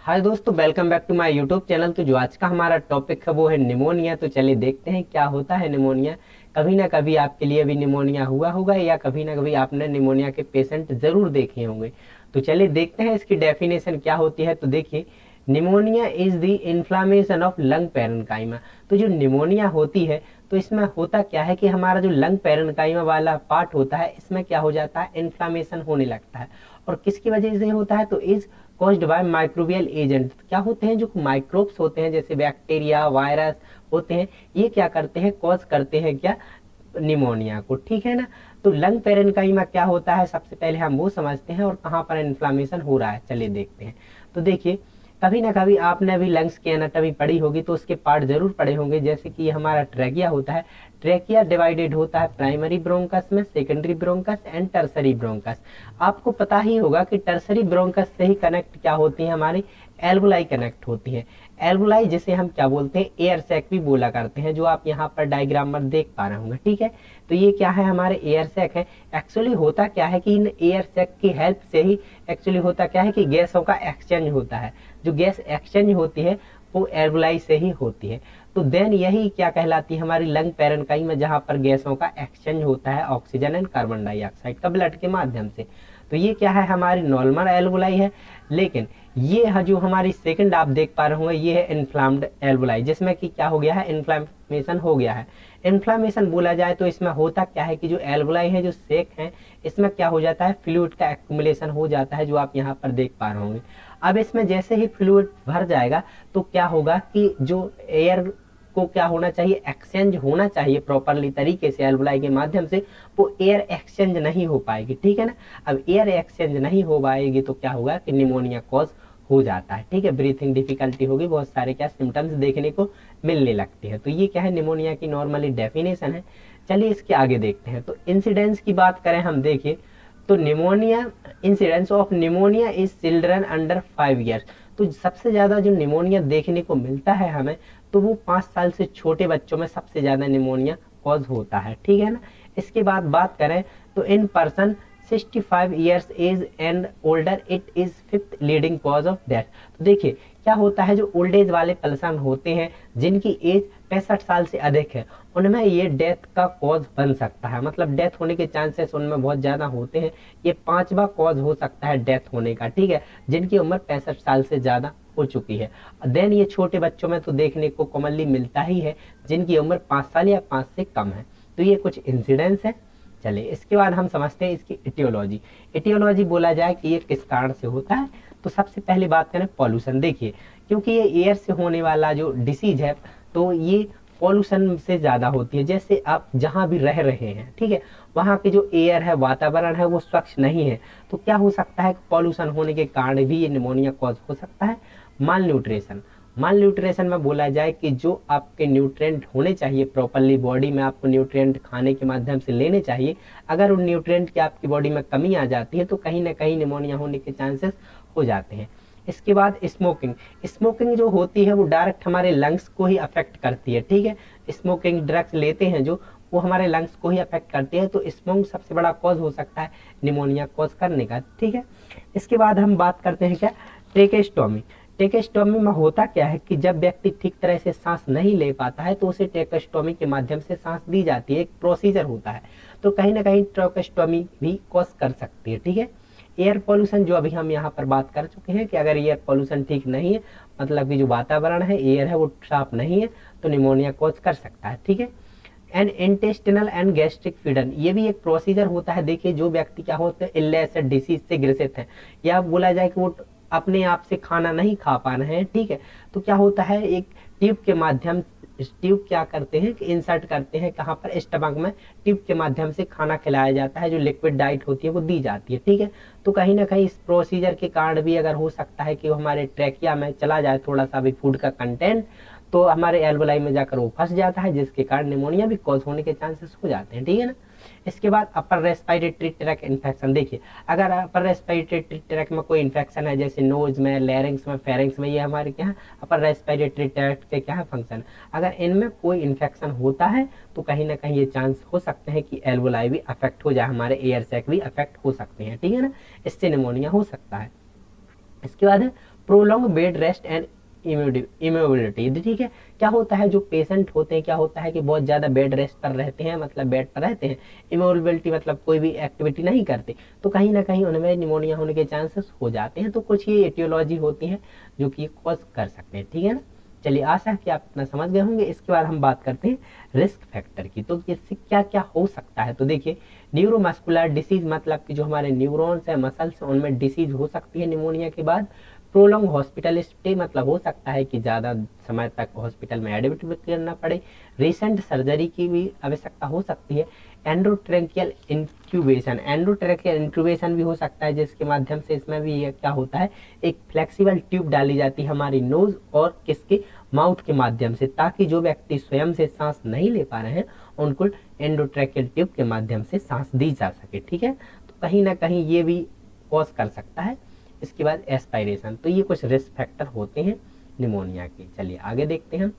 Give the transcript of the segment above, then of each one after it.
हाय दोस्तों, welcome back to my YouTube channel. तो जो आज का हमारा टॉपिक है वो है निमोनिया। तो चलिए देखते हैं क्या होता है निमोनिया। कभी ना कभी आपके लिए भी निमोनिया हुआ होगा या कभी ना कभी आपने निमोनिया के पेशेंट जरूर देखे होंगे। तो चलिए देखते हैं इसकी डेफिनेशन क्या होती है। तो देखिए, pneumonia is the inflammation of lung parenchyma. तो जो निमोनिया होती है तो इसमें होता क्या है कि हमारा जो लंग पैरेन्काइमा वाला पार्ट होता है इसमें क्या हो जाता है, इन्फ्लामेशन होने लगता है। और किसकी वजह से होता है, तो is caused by microbial agent. क्या होते हैं, जो माइक्रोब्स होते हैं जैसे बैक्टीरिया वायरस होते हैं, ये क्या करते हैं, कॉज करते हैं क्या, निमोनिया को। ठीक है ना। तो लंग पेरेन्काइमा क्या होता है, सबसे पहले हम वो समझते हैं और कहाँ पर इन्फ्लामेशन हो रहा है चलिए देखते हैं। तो देखिए, कभी ना कभी आपने भी लंग्स की एनाटॉमी पढ़ी होगी तो उसके पार्ट जरूर पढ़े होंगे। जैसे कि हमारा ट्रैकिया होता है, ट्रैकिया डिवाइडेड होता है प्राइमरी ब्रोंकस में, secondary bronchus and tertiary bronchus. आपको पता ही होगा कि टर्सरी ब्रोंकस से ही कनेक्ट क्या होती है, हमारी एल्वुलाई कनेक्ट होती है। एल्वुलाई जिसे हम क्या बोलते हैं, एयर सैक भी बोला करते हैं, जो आप यहाँ पर डायग्राम में देख पा रहे होंगे। ठीक है, तो ये क्या है, हमारे एयर सैक है। एक्चुअली होता क्या है कि इन एयर सैक की हेल्प से ही एक्चुअली होता क्या है कि गैसों का एक्सचेंज होता है। जो गैस एक्सचेंज होती है वो एल्वुलाई से ही होती है। तो देन यही क्या कहलाती है, हमारी लंग पैरेन्काइमा, जहां पर गैसों का एक्सचेंज होता है ऑक्सीजन एंड कार्बन डाइऑक्साइड का ब्लड के माध्यम से। तो ये क्या है, हमारी नॉर्मल एल्वुलाई है। लेकिन ये है जो हमारी सेकंड आप देख पा रहे होंगे, ये है इन्फ्लाम्ड एल्वुलाई, जिसमें कि क्या हो गया है, इन्फ्लामेशन हो गया है। इन्फ्लामेशन बोला जाए तो इसमें होता क्या है कि जो एल्वुलाई है, जो सेक है, इसमें क्या हो जाता है, फ्लूइड का एक्युमुलेशन हो जाता है, जो आप यहाँ पर देख पा रहे होंगे। अब इसमें जैसे ही फ्लूइड भर जाएगा तो क्या होगा कि जो एयर को क्या होना चाहिए, एक्सचेंज होना चाहिए प्रॉपरली तरीके से एल्वुलाई के माध्यम से, वो एयर एक्सचेंज नहीं हो पाएगी। ठीक है ना। अब एयर एक्सचेंज नहीं हो पाएगी तो क्या होगा कि निमोनिया कॉज हो जाता है। ठीक है, ब्रीथिंग डिफिकल्टी होगी, बहुत सारे क्या सिम्टम्स देखने को मिलने लगते हैं। तो ये क्या है, निमोनिया की नॉर्मली डेफिनेशन है। चलिए इसके आगे देखते हैं। तो इंसिडेंस की बात करें हम, देखिए तो pneumonia, incidence of pneumonia is children under 5 years. तो सबसे ज्यादा जो निमोनिया देखने को मिलता है हमें, तो वो 5 साल से छोटे बच्चों में सबसे ज्यादा निमोनिया कॉज होता है। ठीक है ना। इसके बाद बात करें तो in person 65 years age and older it is fifth leading cause of death. तो देखिए क्या होता है, जो ओल्ड एज वाले पर्सन होते हैं जिनकी एज 65 साल से अधिक है, उनमें ये डेथ का कॉज बन सकता है। मतलब डेथ होने के चांसेस उनमें बहुत ज्यादा होते हैं। ये 5वां कॉज हो सकता है डेथ होने का। ठीक है, जिनकी उम्र 65 साल से ज्यादा हो चुकी है। देन ये छोटे बच्चों में तो देखने को कॉमनली मिलता ही है, जिनकी उम्र 5 साल या 5 से कम है। तो ये कुछ इंसिडेंस है। चलिए इसके बाद हम समझते हैं इसकी इटियोलॉजी। इटियोलॉजी बोला जाए कि ये किस कारण से होता है, तो सबसे पहले बात करें पॉल्यूशन। देखिए, क्योंकि ये एयर से होने वाला जो डिसीज है, तो ये पॉल्यूशन से ज्यादा होती है। जैसे आप जहां भी रह रहे हैं, ठीक है, वहां के जो एयर है, वातावरण है, वो स्वच्छ नहीं है, तो क्या हो सकता है, पॉल्यूशन होने के कारण भी ये निमोनिया कॉज हो सकता है। माल न्यूट्रिशन, माल न्यूट्रिशन में बोला जाए कि जो आपके न्यूट्रिएंट होने चाहिए प्रॉपरली बॉडी में, आपको न्यूट्रिएंट खाने के माध्यम से लेने चाहिए, अगर उन न्यूट्रिएंट की आपकी बॉडी में कमी आ जाती है तो कहीं ना कहीं निमोनिया होने के चांसेस हो जाते हैं। इसके बाद स्मोकिंग, स्मोकिंग जो होती है वो डायरेक्ट हमारे लंग्स को ही अफेक्ट करती है। ठीक है, स्मोकिंग ड्रग्स लेते हैं जो, वो हमारे लंग्स को ही अफेक्ट करती है। तो स्मोक सबसे बड़ा कॉज हो सकता है निमोनिया कॉज करने का। ठीक है, इसके बाद हम बात करते हैं क्या, ट्रेकेस्टोमी। टेकेस्टोमी में होता क्या है कि जब व्यक्ति ठीक तरह से सांस नहीं ले पाता है तो उसे टेकेस्टोमी के माध्यम से सांस दी जाती है, एक प्रोसीजर होता है। तो कहीं ना कहीं ट्रेकेस्टोमी भी कॉज कर सकती है। ठीक है, एयर पॉल्यूशन जो अभी हम यहाँ पर बात कर चुके हैं कि अगर एयर पॉल्यूशन ठीक नहीं है, मतलब कि जो वातावरण है, एयर है, वो साफ नहीं है, तो निमोनिया कॉज कर सकता है। ठीक है, एंड इंटेस्टिनल एंड गैस्ट्रिक फीडन, ये भी एक प्रोसीजर होता है। देखिए जो व्यक्ति क्या होते हैं, इल्लेस डिसीज से ग्रसित है, या बोला जाए कि वो अपने आप से खाना नहीं खा पा रहे हैं, ठीक है, तो क्या होता है, एक ट्यूब के माध्यम, ट्यूब क्या करते हैं कि इंसर्ट करते हैं कहाँ पर, स्टमक में, ट्यूब के माध्यम से खाना खिलाया जाता है, जो लिक्विड डाइट होती है वो दी जाती है। ठीक है, तो कहीं ना कहीं इस प्रोसीजर के कारण भी अगर हो सकता है कि वो हमारे ट्रैकिया में चला जाए थोड़ा सा भी फूड का कंटेंट, तो हमारे एल्वुलाई में जाकर वो फंस जाता है, जिसके कारण निमोनिया भी कॉज होने के चांसेस हो जाते हैं। ठीक है ना। इसके बाद अपर रेस्पिरेटरी ट्रैक इन्फेक्शन। देखिए अगर अपर रेस्पिरेटरी ट्रैक में कोई इन्फेक्शन है, जैसे नोज में, लैरिंग्स में, फेरिंग्स में, ये हमारे क्या है, अपर रेस्पिरेटरी ट्रैक के क्या है, फंक्शन। अगर इनमें कोई इन्फेक्शन होता है तो कहीं ना कहीं ये चांस हो सकते हैं कि एल्वुलाई भी अफेक्ट हो जाए, हमारे एयर सैक भी अफेक्ट हो सकते हैं। ठीक है ना, इससे निमोनिया हो सकता है। इसके बाद है prolong bed rest and immobility. ठीक है, क्या होता है जो पेशेंट होते हैं, क्या होता है कि बहुत ज़्यादा बेड रेस्ट पर रहते हैं, मतलब बेड पर रहते हैं, इमोबिलिटी मतलब कोई भी एक्टिविटी नहीं करते, तो कहीं ना कहीं उनमें निमोनिया होने के चांसेस हो जाते हैं। तो कुछ ये एटियोलॉजी होती है जो कि कॉज कर सकते हैं। ठीक है ना, चलिए आशा है कि आप इतना समझ गए होंगे। इसके बाद हम बात करते हैं रिस्क फैक्टर की, तो इससे क्या क्या हो सकता है। तो देखिए, न्यूरोमस्कुलर डिसीज मतलब कि जो हमारे न्यूरॉन्स है, मसल्स हैं, उनमें डिसीज हो सकती है निमोनिया के बाद। प्रोलॉन्ग हॉस्पिटल स्टे मतलब हो सकता है कि ज़्यादा समय तक हॉस्पिटल में एडमिट करना पड़े। रिसेंट सर्जरी की भी आवश्यकता हो सकती है। एंडोट्रेकियल इंक्यूबेशन, एंडोट्रेकियल इंक्यूबेशन भी हो सकता है, जिसके माध्यम से इसमें भी ये क्या होता है, एक फ्लेक्सिबल ट्यूब डाली जाती है हमारी नोज और किसके, माउथ के माध्यम से, ताकि जो व्यक्ति स्वयं से सांस नहीं ले पा रहे हैं उनको एंडोट्रेकियल ट्यूब के माध्यम से सांस दी जा सके। ठीक है, तो कहीं ना कहीं ये भी कॉज कर सकता है। इसके बाद एस्पायरेशन, तो ये कुछ रिस्क फैक्टर होते हैं निमोनिया के। चलिए आगे देखते हैं।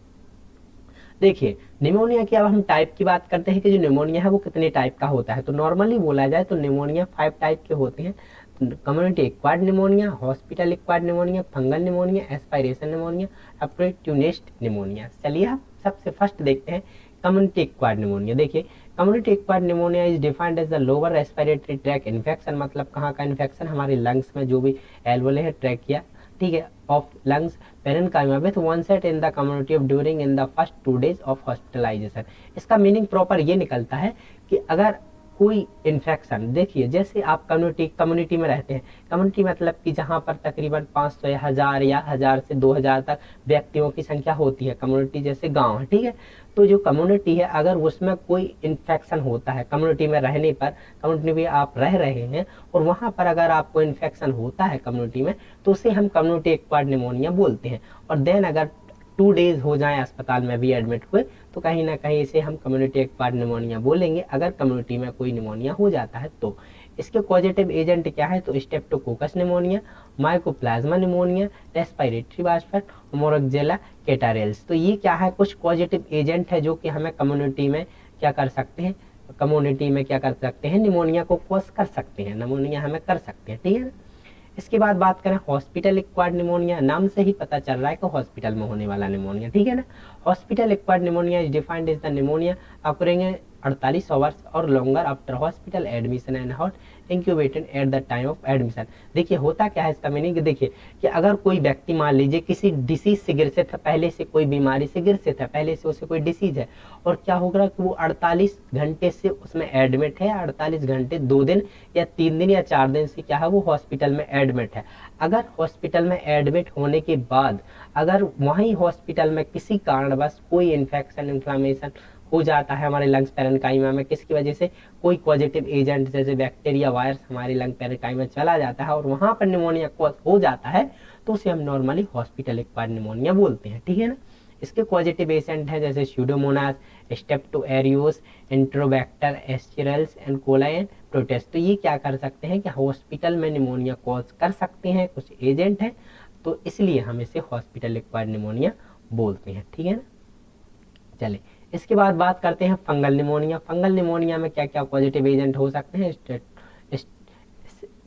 देखिए, निमोनिया की अब हम टाइप की बात करते हैं कि जो निमोनिया है वो कितने टाइप का होता है। तो नॉर्मली बोला जाए तो निमोनिया 5 टाइप के होते हैं। Community acquired pneumonia, hospital acquired pneumonia, fungal pneumonia, aspiration pneumonia, opportunist pneumonia. चलिए आप सबसे फर्स्ट देखते हैं कम्युनिटी एक्वायर्ड निमोनिया। देखिए, community acquired pneumonia is defined as the lower respiratory tract infection, मतलब कहाँ का इन्फेक्शन, हमारे लंग्स में जो भी एल्वोले है, ट्रैकिया, ठीक है, of lungs parenchyma with onset in the community of during in the first 2 days of hospitalization. इसका मीनिंग प्रॉपर ये निकलता है कि अगर कोई इन्फेक्शन, देखिए जैसे आप कम्युनिटी में रहते हैं, कम्युनिटी मतलब कि जहाँ पर तकरीबन 500 या 1000 या 1000 से 2000 तक व्यक्तियों की संख्या होती है, कम्युनिटी जैसे गांव है, ठीक है। तो जो कम्युनिटी है अगर उसमें कोई इन्फेक्शन होता है, कम्युनिटी में रहने पर, कम्युनिटी में आप रह रहे हैं और वहाँ पर अगर आपको इन्फेक्शन होता है कम्युनिटी में, तो उसे हम कम्युनिटी एक्वायर्ड निमोनिया बोलते हैं। और देन अगर 2 days हो जाए अस्पताल में भी एडमिट हुए, तो कहीं ना कहीं इसे हम कम्युनिटी एक्वायर्ड निमोनिया बोलेंगे, अगर कम्युनिटी में कोई निमोनिया हो जाता है तो। इसके पॉजिटिव एजेंट क्या है, तो streptococcus pneumonia, mycoplasma pneumonia, respiratory virus, moraxella catarrhalis. तो ये क्या है, कुछ पॉजिटिव एजेंट है जो कि हमें कम्युनिटी में क्या कर सकते हैं, कम्युनिटी में क्या कर सकते हैं, निमोनिया को कॉज कर सकते हैं, निमोनिया हमें कर सकते हैं। ठीक है ना, इसके बाद बात करें हॉस्पिटल एक्वायर्ड निमोनिया, नाम से ही पता चल रहा है कि हॉस्पिटल में होने वाला निमोनिया। ठीक है ना, hospital acquired pneumonia is defined as the pneumonia occurring 48 hours और longer after hospital admission and not incubated at the time of admission. देखिए होता क्या है इसका मीनिंग, देखिए कि अगर कोई व्यक्ति मान लीजिए किसी डिसीज से ग्रसित है, पहले से कोई बीमारी से ग्रसित है, पहले से उसे कोई डिसीज है, और क्या होगा कि वो 48 घंटे से उसमें एडमिट है, 48 घंटे 2 दिन या 3 दिन या 4 दिन से क्या है वो हॉस्पिटल में एडमिट है। अगर हॉस्पिटल में एडमिट होने के बाद अगर वहीं हॉस्पिटल में किसी कारणवश कोई इन्फेक्शन, इन्फ्लामेशन हो जाता है हमारे लंग्स पेरेन्काइमा में, किसकी वजह से, कोई पॉजिटिव एजेंट जैसे बैक्टीरिया, वायरस हमारे लंग पेरेन्काइमा में चला जाता है और वहां पर निमोनिया कॉज हो जाता है, तो उसे हम नॉर्मली हॉस्पिटल एक्वायर्ड निमोनिया बोलते हैं। ठीक है ना, इसके पॉजिटिव एजेंट है जैसे स्यूडोमोनास, स्टेप्टोएरियोस, enterobacter, escherichia and coli and proteus. तो ये क्या कर सकते हैं कि हॉस्पिटल में निमोनिया कॉज कर सकते हैं, कुछ एजेंट हैं, तो इसलिए हम इसे हॉस्पिटल एक्वायर्ड निमोनिया बोलते हैं। ठीक है ना, चलिए इसके बाद बात करते हैं फंगल निमोनिया। फंगल निमोनिया में क्या क्या पॉजिटिव एजेंट हो सकते हैं,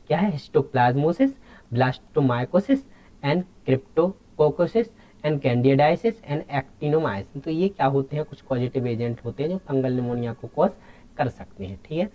क्या है, histoplasmosis, blastomycosis and cryptococcosis and candidiasis and actinomycin. तो ये क्या होते हैं, कुछ पॉजिटिव एजेंट होते हैं जो फंगल निमोनिया को कॉज कर सकते हैं। ठीक है,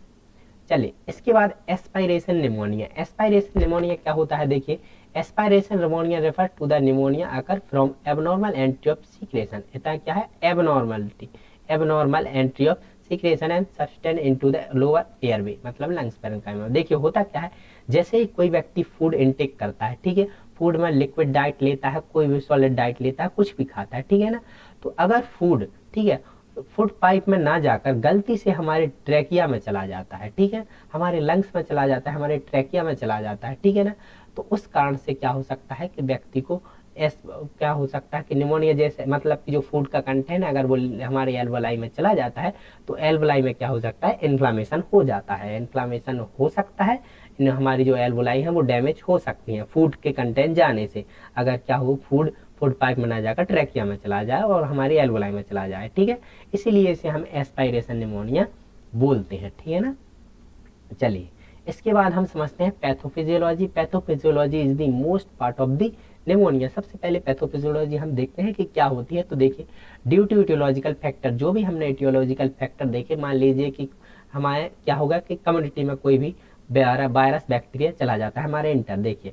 चलिए इसके बाद एस्पायरेशन निमोनिया। एस्पायरेशन निमोनिया क्या होता है, देखिए aspiration pneumonia refer to the pneumonia occur from abnormal entry of secretion. इतना क्या है, abnormality, abnormal entry of secretion and substance into the lower airway, मतलब लंग्स पेरेन्काइमा। देखिए होता क्या है, जैसे ही कोई व्यक्ति फूड इनटेक करता है, ठीक है, फूड में लिक्विड डाइट लेता है, कोई भी सॉलिड डाइट लेता है, कुछ भी खाता है, ठीक है ना, तो अगर फूड, ठीक है, फूड पाइप में ना जाकर गलती से हमारे ट्रैकिया में चला जाता है, ठीक है, हमारे लंग्स में चला जाता है, हमारे ट्रैकिया में चला जाता है, ठीक है ना, तो उस कारण से क्या हो सकता है कि व्यक्ति को क्या हो सकता है कि निमोनिया जैसे, मतलब कि जो फूड का कंटेंट अगर वो हमारे एल्वोलाई में चला जाता है, तो एल्वोलाई में क्या हो सकता है, इन्फ्लामेशन हो जाता है, इन्फ्लामेशन हो सकता है, हमारी जो एल्वोलाई है वो डैमेज हो सकती है फूड के कंटेंट जाने से, अगर क्या हो फूड पाइप में ना जाकर ट्रैकिया में चला जाए और हमारी एल्वोलाई में चला जाए। ठीक है, इसीलिए इसे हम एस्पायरेशन निमोनिया बोलते हैं। ठीक है ना, चलिए इसके बाद हम समझते हैं pathophysiology. Pathophysiology is the most part of the pneumonia. सबसे पहले पैथोफिजियोलॉजी हम देखते हैं कि क्या होती है। तो देखिए, ड्यू टू इटियोलॉजिकल फैक्टर, जो भी हमने इटियोलॉजिकल फैक्टर देखे, मान लीजिए कि हमारे क्या होगा कि कम्युनिटी में कोई भी वायरस बैक्टीरिया चला जाता है हमारे इंटर, देखिए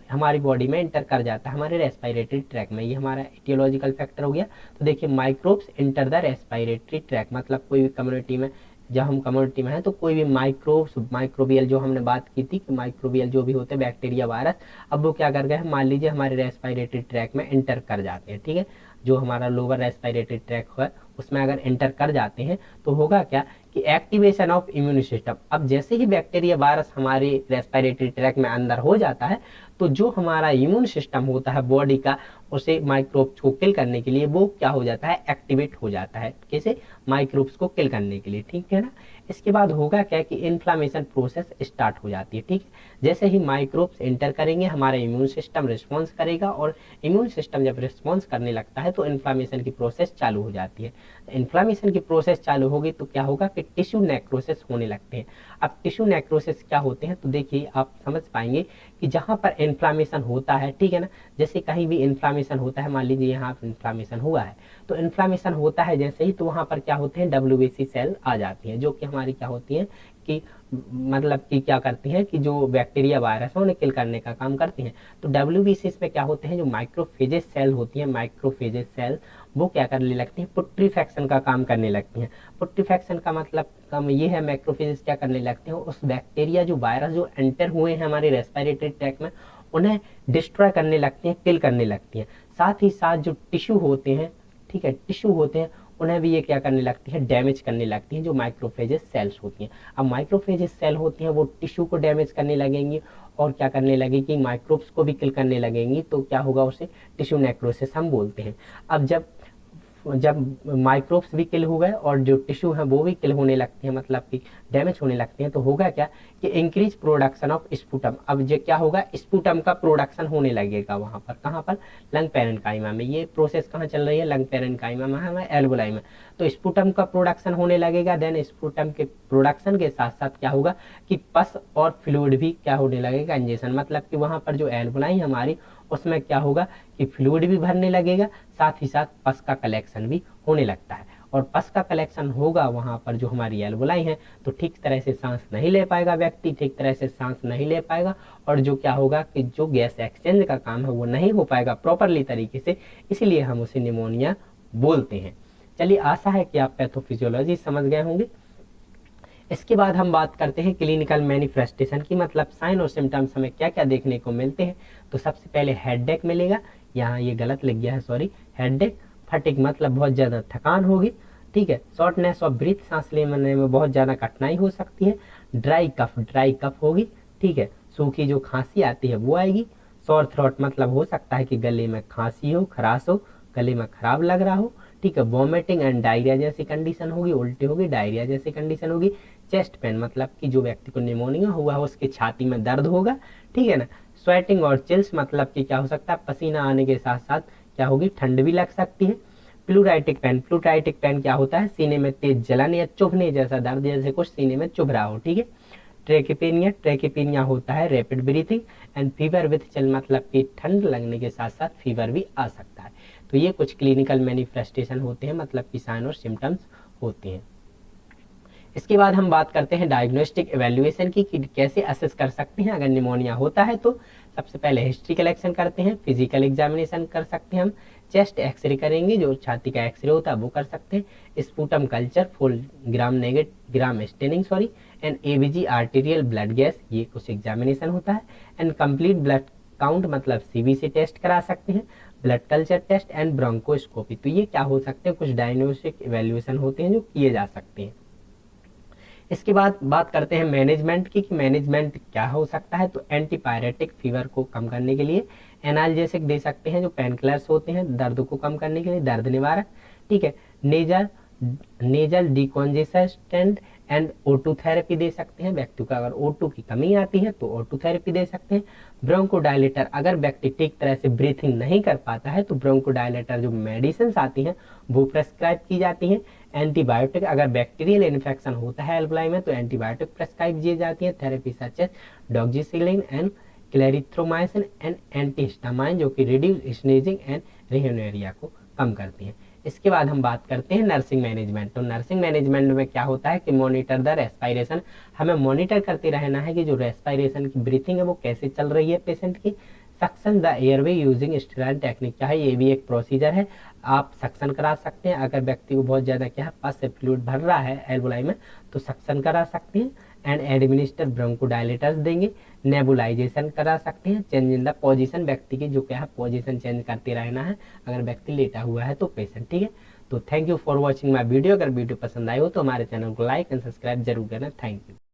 हमारी बॉडी में इंटर कर जाता है हमारे रेस्पिरेटरी ट्रैक में, ये हमारा इटियोलॉजिकल फैक्टर हो गया। तो देखिए, microbes enter the respiratory tract, मतलब कोई भी कम्युनिटी में, जब हम कम्युनिटी में हैं तो कोई भी माइक्रोब्स, माइक्रोबियल जो हमने बात की थी कि माइक्रोबियल जो भी होते हैं बैक्टीरिया वायरस, अब वो क्या कर गए, मान लीजिए हमारे रेस्पिरेटरी ट्रैक में इंटर कर जाते हैं, ठीक है, जो हमारा लोअर रेस्पिरेटरी ट्रैक है उसमें अगर इंटर कर जाते हैं तो होगा क्या कि एक्टिवेशन ऑफ इम्यून सिस्टम। अब जैसे ही बैक्टीरिया वायरस हमारे रेस्पिरेटरी ट्रैक में अंदर हो जाता है तो जो हमारा इम्यून सिस्टम होता है बॉडी का, उसे माइक्रोब्स को किल करने के लिए वो क्या हो जाता है, एक्टिवेट हो जाता है, कैसे, माइक्रोब्स को किल करने के लिए, ठीक है ना। इसके बाद होगा क्या कि इन्फ्लामेशन प्रोसेस स्टार्ट हो जाती है, ठीक है। जैसे ही माइक्रोब्स एंटर करेंगे हमारा इम्यून सिस्टम रिस्पॉन्स करेगा, और इम्यून सिस्टम जब रिस्पॉन्स करने लगता है तो इन्फ्लामेशन की प्रोसेस चालू हो जाती है। इन्फ्लामेशन की प्रोसेस चालू होगी तो क्या होगा कि टिश्यू नेक्रोसिस होने लगते हैं। अब टिश्यू नेक्रोसिस क्या होते हैं, तो देखिए आप समझ पाएंगे कि जहां पर इन्फ्लामेशन होता है, ठीक है ना, जैसे कहीं भी इन्फ्लामेशन होता है, मान लीजिए यहाँ इन्फ्लामेशन हुआ है, तो इन्फ्लामेशन होता है जैसे ही, तो वहां पर क्या होते हैं, WBC सेल आ जाती हैं, जो कि हमारी क्या होती हैं कि मतलब कि क्या करती हैं कि जो बैक्टीरिया वायरस है उन्हें किल करने का काम करती हैं। तो WBC में क्या होते हैं, जो माइक्रोफेजेस सेल होती हैं, माइक्रोफेजेस सेल वो क्या करने लगती हैं, पुट्रीफेक्शन का काम करने लगती हैं। पुट्रीफेक्शन का मतलब काम ये है, मैक्रोफेजेस क्या करने लगते हैं, उस बैक्टीरिया जो वायरस जो एंटर हुए हैं हमारे रेस्पिरेटरी ट्रैक में उन्हें डिस्ट्रॉय करने लगती हैं, किल करने लगती हैं। साथ ही साथ जो टिश्यू होते हैं, ठीक है, टिश्यू होते हैं उन्हें भी ये क्या करने लगती है, डैमेज करने लगती हैं, जो माइक्रोफेजेस सेल्स होती हैं। अब माइक्रोफेजेस सेल होती हैं वो टिश्यू को डैमेज करने लगेंगी और क्या करने लगेगी, माइक्रोब्स को भी किल करने लगेंगी, तो क्या होगा, उसे टिश्यू नेक्रोसिस हम बोलते हैं। अब जब जब माइक्रोब्स भी किल हो गए और जो टिश्यू है वो भी किल होने लगती है, मतलब कि डैमेज होने लगती हैं, तो होगा क्या कि इंक्रीज प्रोडक्शन ऑफ स्पूटम। अब जो क्या होगा, स्पूटम का प्रोडक्शन होने लगेगा वहां पर, कहां पर, लंग पेरेन्काइमा में। ये प्रोसेस कहाँ चल रही है, लंग पेरेन्काइमा में है, एल्वोलाई में। तो स्पूटम का प्रोडक्शन होने लगेगा, देन स्पूटम के प्रोडक्शन के साथ साथ क्या होगा कि पस और फ्लूइड भी क्या होने लगेगा, इंजेक्शन, मतलब कि वहां पर जो एल्वोलाई हमारी उसमें क्या होगा कि फ्लूइड भी भरने लगेगा, साथ ही साथ पस का कलेक्शन भी होने लगता है। और पस का कलेक्शन होगा वहां पर जो हमारी एल्वोलाई है, तो ठीक तरह से सांस नहीं ले पाएगा व्यक्ति, ठीक तरह से सांस नहीं ले पाएगा, और जो क्या होगा कि जो गैस एक्सचेंज का काम है वो नहीं हो पाएगा प्रॉपरली तरीके से, इसीलिए हम उसे निमोनिया बोलते हैं। चलिए, आशा है कि आप पैथोफिजियोलॉजी समझ गए होंगे। इसके बाद हम बात करते हैं क्लिनिकल मैनिफेस्टेशन की, मतलब साइन और सिम्टम्स हमें क्या क्या देखने को मिलते हैं। तो सबसे पहले हेडेक मिलेगा, यहाँ ये गलत लिख गया है, सॉरी, हेडेक, फटिग मतलब बहुत ज़्यादा थकान होगी, ठीक है, शॉर्टनेस ऑफ ब्रीथ, सांस लेने में बहुत ज़्यादा कठिनाई हो सकती है, ड्राई कफ होगी, ठीक है, सूखी जो खांसी आती है वो आएगी, सॉर थ्रोट मतलब हो सकता है कि गले में खांसी हो, खराश हो, गले में खराब लग रहा हो, ठीक है, वॉमिटिंग एंड डायरिया जैसी कंडीशन होगी, उल्टी होगी, डायरिया जैसी कंडीशन होगी, चेस्ट पेन मतलब कि जो व्यक्ति को निमोनिया हुआ है उसकी छाती में दर्द होगा, ठीक है ना, स्वेटिंग और चिल्स मतलब कि क्या हो सकता है, पसीना आने के साथ साथ क्या होगी, ठंड भी लग सकती है। प्लूराइटिक पेन क्या होता है, सीने में तेज जलन या चुभने जैसा दर्द, जैसे कुछ सीने में चुभ रहा हो, ठीक है। ट्रेकिपेनिया होता है rapid breathing and fever with chill, मतलब कि ठंड लगने के साथ साथ फीवर भी आ सकता है। तो ये कुछ क्लिनिकल मैनिफेस्टेशन होते हैं, मतलब कि साइन और सिम्टम्स होते हैं। इसके बाद हम बात करते हैं डायग्नोस्टिक एवेल्युएशन की, कि कैसे असेस कर सकते हैं अगर निमोनिया होता है। तो सबसे पहले हिस्ट्री कलेक्शन करते हैं, फिजिकल एग्जामिनेशन कर सकते हैं, हम चेस्ट एक्सरे करेंगे, जो छाती का एक्सरे होता है वो कर सकते हैं, sputum culture, full gram staining sorry, and ABG arterial blood gas, ये कुछ एग्जामिनेशन होता है, एंड कंप्लीट ब्लड काउंट मतलब सीबीसी टेस्ट करा सकते हैं, blood culture test and bronchoscopy. तो ये क्या हो सकते हैं, कुछ डायग्नोस्टिक इवैल्यूएशन होते हैं जो किए जा सकते हैं। इसके बाद बात करते हैं मैनेजमेंट की, कि मैनेजमेंट क्या हो सकता है। तो एंटीपायरेटिक फीवर को कम करने के लिए एनाल्जेसिक दे सकते हैं, जो पेन किलर्स होते हैं दर्द को कम करने के लिए, दर्द निवारक, ठीक है, नेजल डिकॉन्जेस्टेंट एंड O2 थेरेपी दे सकते हैं, व्यक्ति को अगर O2 की कमी आती है तो O2 थेरेपी दे सकते हैं। ब्रोंकोडायलेटर, अगर व्यक्ति ठीक तरह से ब्रीथिंग नहीं कर पाता है तो ब्रोंकोडायलेटर जो मेडिसिन आती हैं वो प्रेस्क्राइब की जाती हैं। एंटीबायोटिक, अगर बैक्टीरियल इन्फेक्शन होता है एल्वोलाई में तो एंटीबायोटिक प्रेस्क्राइब की जाती है, therapy such as doxycycline and clarithromycin and antihistamine जो कि रिड्यूस स्नीजिंग एंड रिहिनोरिया को कम करती हैं। इसके बाद हम बात करते हैं नर्सिंग मैनेजमेंट। तो नर्सिंग मैनेजमेंट में क्या होता है कि मॉनिटर द रेस्पिरेशन, हमें मॉनिटर करते रहना है कि जो रेस्पिरेशन की ब्रीथिंग है वो कैसे चल रही है पेशेंट की। Suction the airway using sterile technique, क्या है ये भी एक प्रोसीजर है, आप सक्शन करा सकते हैं। अगर व्यक्ति को बहुत ज़्यादा क्या है पस से फ्लूइड भर रहा है एल्वोलाई में तो सक्शन करा सकते हैं। एंड एडमिनिस्टर ब्रोंकोडायलेटर्स देंगे। नेबुलाइजेशन करा सकते हैं। चेंज इन द पोजीशन, व्यक्ति की जो क्या है पोजीशन चेंज करते रहना है अगर व्यक्ति लेटा हुआ है तो पेशेंट, ठीक है। तो thank you for watching my video. अगर वीडियो पसंद आई हो तो हमारे चैनल को लाइक एंड सब्सक्राइब जरूर करना। Thank you.